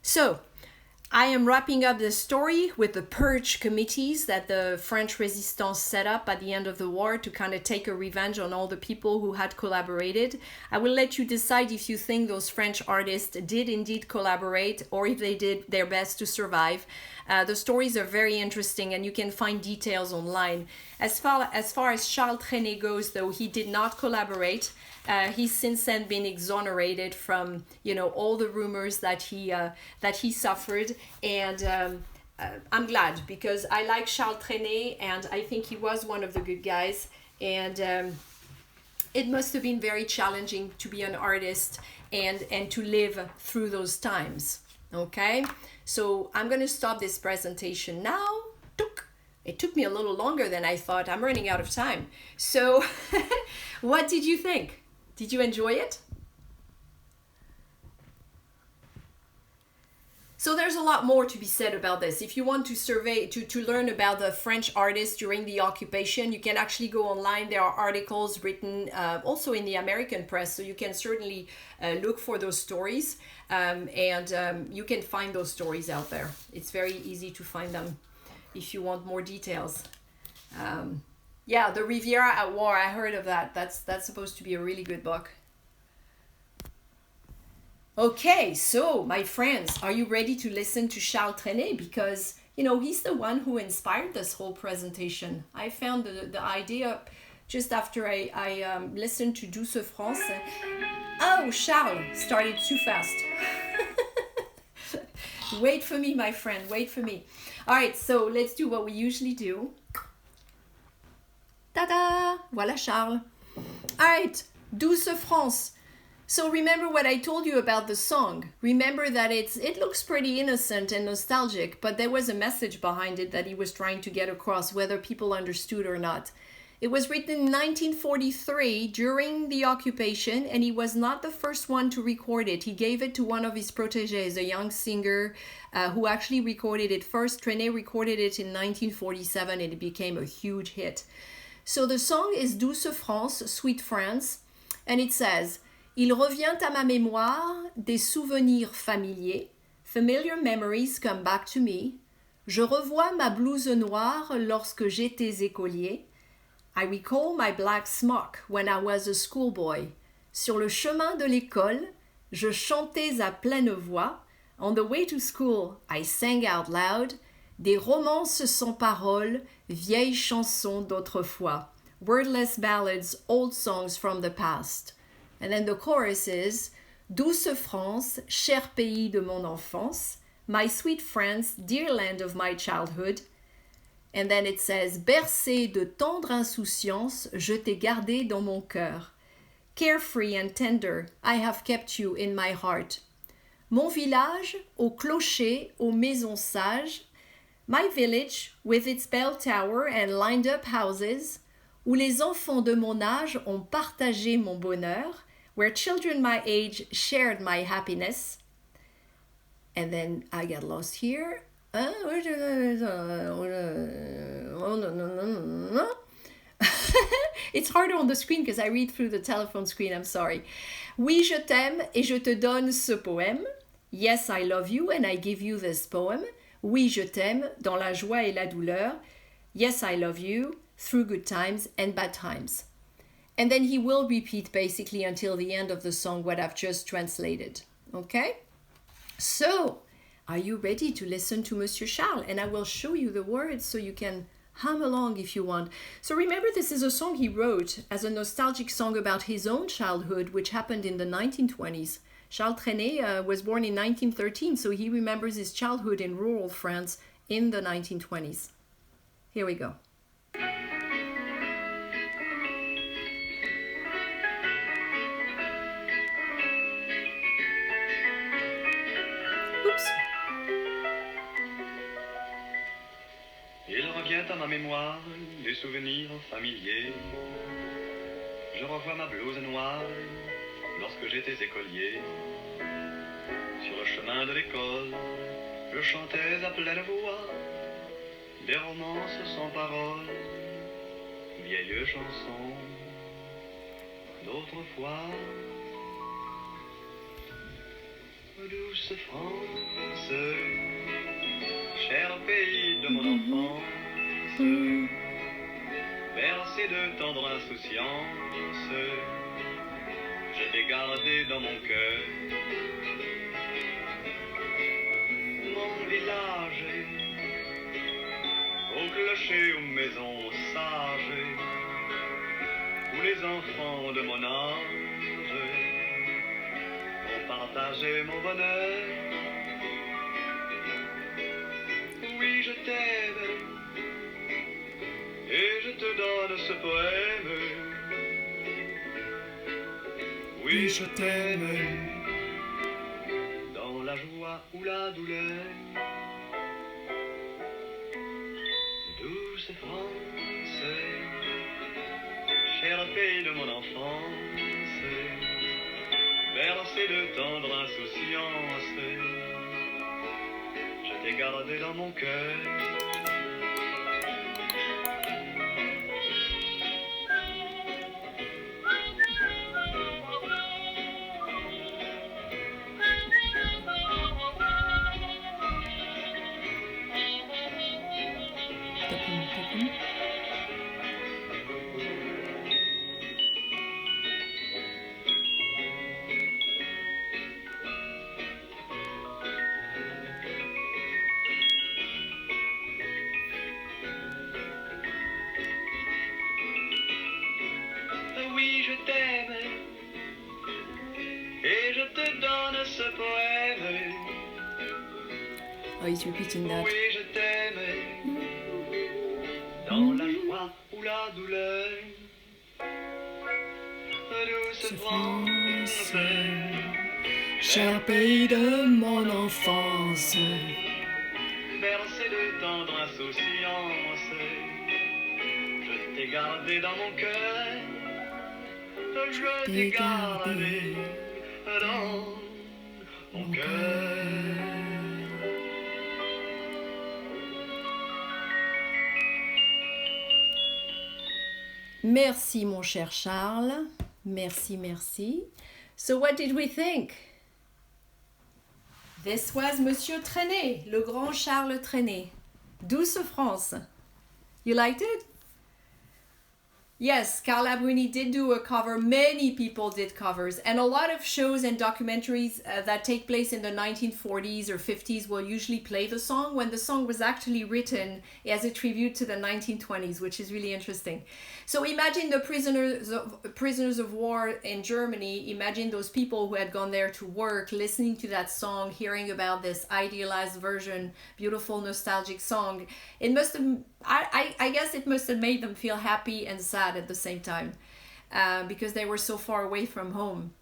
So I am wrapping up the story with the purge committees that the French resistance set up at the end of the war to kind of take a revenge on all the people who had collaborated. I will let you decide if you think those French artists did indeed collaborate or if they did their best to survive. The stories are very interesting and you can find details online. As far as Charles Trénet goes, though, he did not collaborate. He's since then been exonerated from, all the rumors that he suffered, and I'm glad, because I like Charles Trénet and I think he was one of the good guys, and it must have been very challenging to be an artist and to live through those times. Okay, so I'm going to stop this presentation now. It took me a little longer than I thought. I'm running out of time. So what did you think? Did you enjoy it? So there's a lot more to be said about this. If you want to survey, to learn about the French artists during the occupation, you can actually go online. There are articles written also in the American press, so you can certainly look for those stories. You can find those stories out there. It's very easy to find them if you want more details. Yeah, the Riviera at War, I heard of that. That's supposed to be a really good book. Okay, so my friends, are you ready to listen to Charles Trénet? Because, you know, he's the one who inspired this whole presentation. I found the idea just after I listened to Douce France. Oh, Charles started too fast. Wait for me, my friend, wait for me. All right, so let's do what we usually do. Ta-da! Voilà Charles. All right, Douce France. So remember what I told you about the song. Remember that it looks pretty innocent and nostalgic, but there was a message behind it that he was trying to get across, whether people understood or not. It was written in 1943 during the occupation, and he was not the first one to record it. He gave it to one of his protégés, a young singer who actually recorded it first. Trénet recorded it in 1947 and it became a huge hit. So the song is Douce France, Sweet France, and it says, Il revient à ma mémoire des souvenirs familiers. Familiar memories come back to me. Je revois ma blouse noire lorsque j'étais écolier. I recall my black smock when I was a schoolboy. Sur le chemin de l'école, je chantais à pleine voix. On the way to school, I sang out loud. Des romances sans paroles, vieilles chansons d'autrefois. Wordless ballads, old songs from the past. And then the chorus is, Douce France, cher pays de mon enfance, my sweet France, dear land of my childhood. And then it says, bercé de tendre insouciance, je t'ai gardé dans mon cœur. Carefree and tender, I have kept you in my heart. Mon village, au clocher, aux maisons sages, my village, with its bell tower and lined up houses, où les enfants de mon âge ont partagé mon bonheur, where children my age shared my happiness. And then I get lost here. It's harder on the screen because I read through the telephone screen, I'm sorry. Oui, je t'aime et je te donne ce poème. Yes, I love you and I give you this poem. Oui, je t'aime dans la joie et la douleur. Yes, I love you through good times and bad times. And then he will repeat basically until the end of the song what I've just translated. Okay? So, are you ready to listen to Monsieur Charles? And I will show you the words so you can hum along if you want. So remember, this is a song he wrote as a nostalgic song about his own childhood, which happened in the 1920s. Charles Trénet was born in 1913, so he remembers his childhood in rural France in the 1920s. Here we go. Oops. Il revient à ma mémoire des souvenirs familiers. Je revois ma blouse noire lorsque j'étais écolier. Sur le chemin de l'école, je chantais à pleine voix des romances sans paroles, vieilles chansons d'autrefois. Douce France, cher pays de mon enfance, bercé de tendre insouciance, je t'ai gardé dans mon cœur. Mon village, au clocher, aux maisons sages, où les enfants de mon âge ont partagé mon bonheur. Oui, je t'aime et je te donne ce poème. Oui, je t'aime dans la joie ou la douleur. Douce France, cher pays de mon enfance, bercé de tendre insouciance, t'ai gardé dans mon cœur. Oui, je t'aime, et je te donne ce poème. Oh, he's repeating that. Oui, je t'aime, dans la joie ou la douleur. Douce France, Cher pays de mon enfance, bercé de tendre insouciance, je t'ai gardé dans mon cœur. Je t'ai gardé dans mon cœur. Merci, mon cher Charles. Merci, merci. So what did we think? This was Monsieur Trénet, le grand Charles Trénet. Douce France. You liked it? Yes, Carla Bruni did do a cover. Many people did covers. And a lot of shows and documentaries that take place in the 1940s or 50s will usually play the song when the song was actually written as a tribute to the 1920s, which is really interesting. So imagine the prisoners of war in Germany. Imagine those people who had gone there to work, listening to that song, hearing about this idealized version, beautiful nostalgic song. It must have, I guess it must have made them feel happy and sad at the same time because they were so far away from home.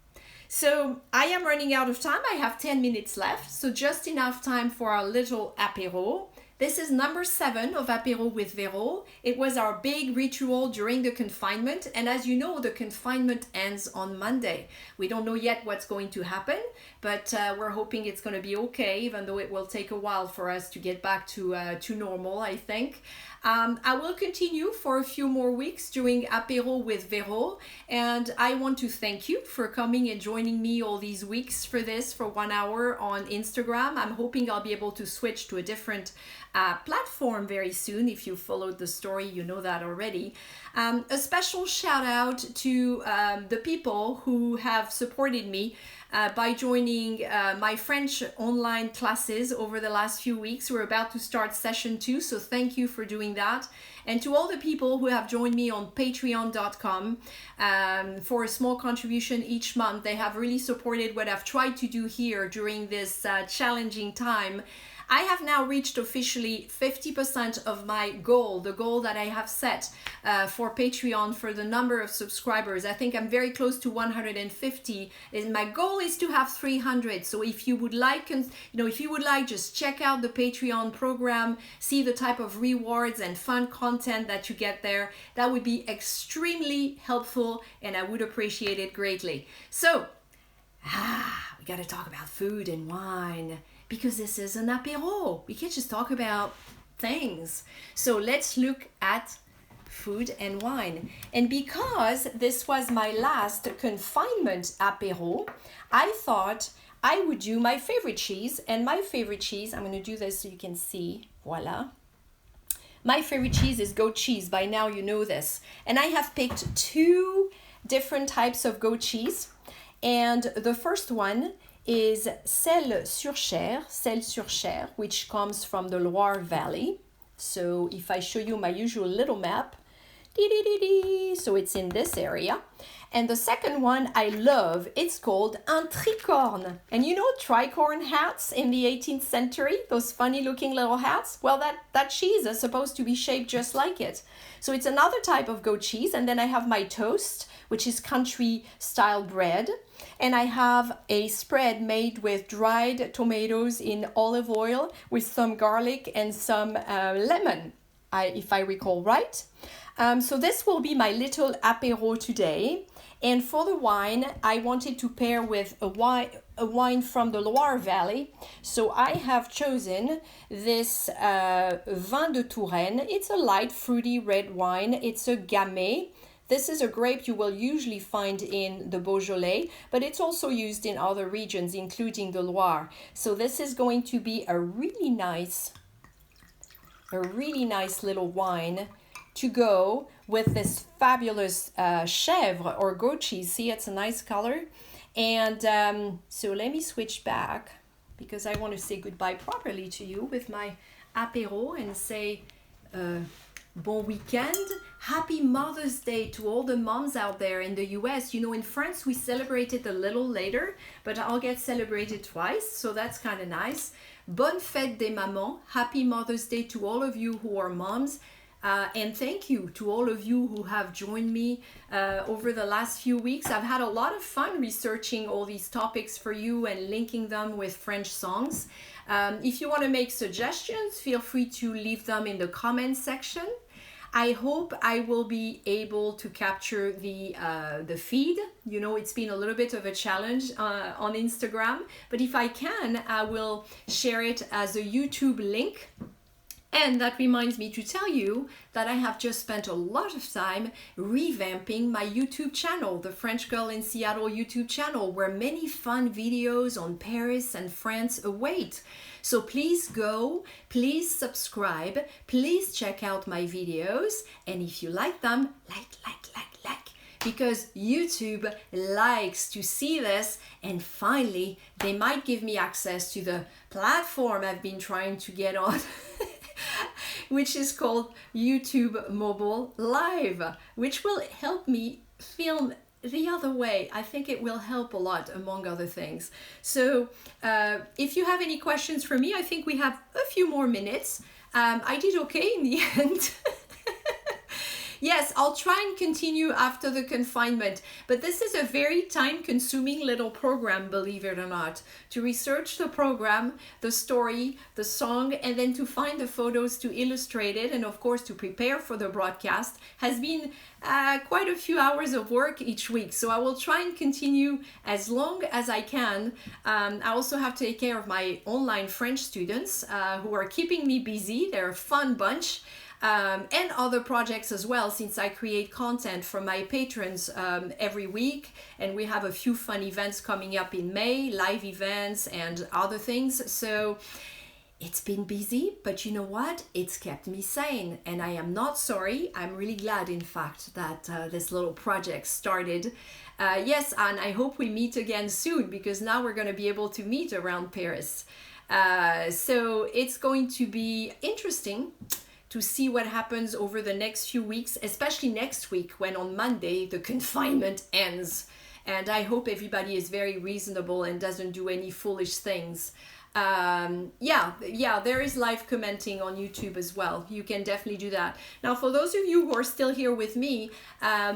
So I am running out of time. I have 10 minutes left, so just enough time for our little apéro. This is number 7 of Apéro with Véro. It was our big ritual during the confinement, and as you know, the confinement ends on Monday. We don't know yet what's going to happen, but we're hoping it's going to be okay, even though it will take a while for us to get back to normal, I think. I will continue for a few more weeks doing Apéro with Véro, and I want to thank you for coming and joining me all these weeks for this, for 1 hour on Instagram. I'm hoping I'll be able to switch to a different platform very soon. If you followed the story, you know that already. A special shout out to the people who have supported me by joining my French online classes over the last few weeks. We're about to start session 2, so thank you for doing that. And to all the people who have joined me on patreon.com for a small contribution each month, they have really supported what I've tried to do here during this challenging time. I have now reached officially 50% of my goal, the goal that I have set for Patreon for the number of subscribers. I think I'm very close to 150. And my goal is to have 300. So if you would like, just check out the Patreon program, see the type of rewards and fun content that you get there. That would be extremely helpful, and I would appreciate it greatly. So, we got to talk about food and wine, because this is an apéro. We can't just talk about things. So let's look at food and wine. And because this was my last confinement apéro, I thought I would do my favorite cheese. And my favorite cheese, I'm going to do this so you can see. Voila. My favorite cheese is goat cheese. By now you know this. And I have picked 2 different types of goat cheese. And the first one is Celle sur Cher, which comes from the Loire Valley. So if I show you my usual little map, so it's in this area. And the second one I love, it's called un Tricorne. And you know tricorn hats in the 18th century? Those funny looking little hats? Well, that cheese is supposed to be shaped just like it. So it's another type of goat cheese. And then I have my toast, which is country style bread. And I have a spread made with dried tomatoes in olive oil with some garlic and some lemon, if I recall right. So this will be my little apéro today. And for the wine, I wanted to pair with a wine from the Loire Valley. So I have chosen this vin de Touraine. It's a light fruity red wine. It's a Gamay. This is a grape you will usually find in the Beaujolais, but it's also used in other regions, including the Loire. So this is going to be a really nice little wine to go with this fabulous Chèvre or goat cheese. See, it's a nice color. And so let me switch back because I want to say goodbye properly to you with my apéro and say bon weekend. Happy Mother's Day to all the moms out there in the US. You know, in France, we celebrate it a little later, but I'll get celebrated twice. So that's kind of nice. Bonne fête des mamans. Happy Mother's Day to all of you who are moms. And thank you to all of you who have joined me over the last few weeks. I've had a lot of fun researching all these topics for you and linking them with French songs. If you want to make suggestions, feel free to leave them in the comments section. I hope I will be able to capture the feed. You know, it's been a little bit of a challenge on Instagram, but if I can, I will share it as a YouTube link. And that reminds me to tell you that I have just spent a lot of time revamping my YouTube channel, the French Girl in Seattle YouTube channel, where many fun videos on Paris and France await. So please go, please subscribe, please check out my videos, and if you like them, like, because YouTube likes to see this, and finally, they might give me access to the platform I've been trying to get on. Which is called YouTube Mobile Live, which will help me film the other way. I think it will help a lot, among other things. So if you have any questions for me, I think we have a few more minutes. I did okay in the end. Yes, I'll try and continue after the confinement, but this is a very time-consuming little program, believe it or not, to research the program, the story, the song, and then to find the photos to illustrate it, and of course to prepare for the broadcast has been quite a few hours of work each week. So I will try and continue as long as I can. I also have to take care of my online French students who are keeping me busy. They're a fun bunch. And other projects as well, since I create content for my patrons every week, and we have a few fun events coming up in May, live events and other things. So it's been busy, but you know what? It's kept me sane, and I am not sorry. I'm really glad, in fact, that this little project started. Yes, and I hope we meet again soon, because now we're going to be able to meet around Paris. So it's going to be interesting to see what happens over the next few weeks, especially next week when on Monday the confinement ends. And I hope everybody is very reasonable and doesn't do any foolish things. There is live commenting on YouTube as well. You can definitely do that. Now, for those of you who are still here with me,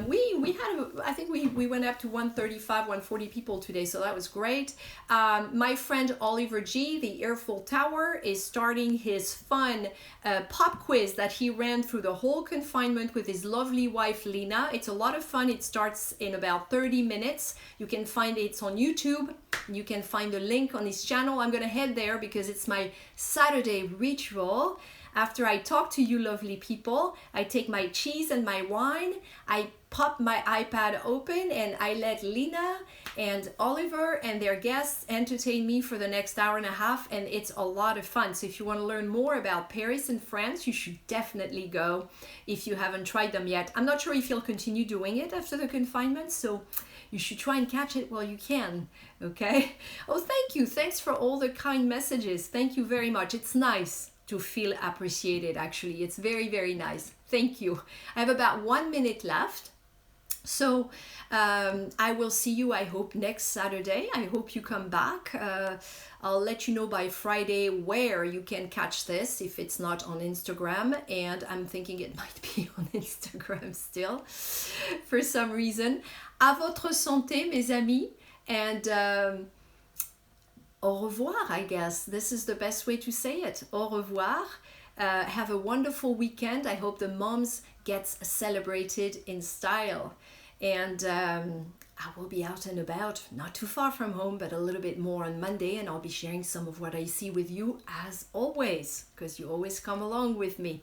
we had, I think we went up to 135, 140 people today, so that was great. My friend Oliver G, the Eiffel Tower, is starting his fun pop quiz that he ran through the whole confinement with his lovely wife Lena. It's a lot of fun. It starts in about 30 minutes. You can find it's on YouTube. You can find the link on his channel. I'm going to head there because it's my Saturday ritual. After I talk to you lovely people, I take my cheese and my wine, I pop my iPad open, and I let Lena and Oliver and their guests entertain me for the next hour and a half, and it's a lot of fun. So if you want to learn more about Paris and France, you should definitely go if you haven't tried them yet. I'm not sure if you'll continue doing it after the confinement, so you should try and catch it while you can, okay? Oh, thank you. Thanks for all the kind messages. Thank you very much. It's nice to feel appreciated, actually. It's very, very nice. Thank you. I have about 1 minute left. So I will see you, I hope, next Saturday. I hope you come back. I'll let you know by Friday where you can catch this if it's not on Instagram. And I'm thinking it might be on Instagram still for some reason. À votre santé, mes amis. And au revoir, I guess. This is the best way to say it. Au revoir. Have a wonderful weekend. I hope the moms gets celebrated in style. And I will be out and about, not too far from home, but a little bit more on Monday, and I'll be sharing some of what I see with you as always, because you always come along with me.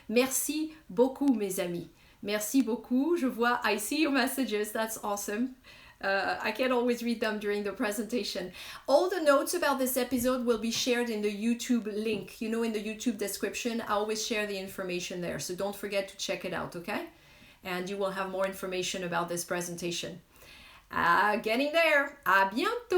Merci beaucoup, mes amis. Merci beaucoup. I see your messages. That's awesome. I can't always read them during the presentation. All the notes about this episode will be shared in the YouTube link. You know, in the YouTube description, I always share the information there. So don't forget to check it out, okay? And you will have more information about this presentation. Getting there. À bientôt.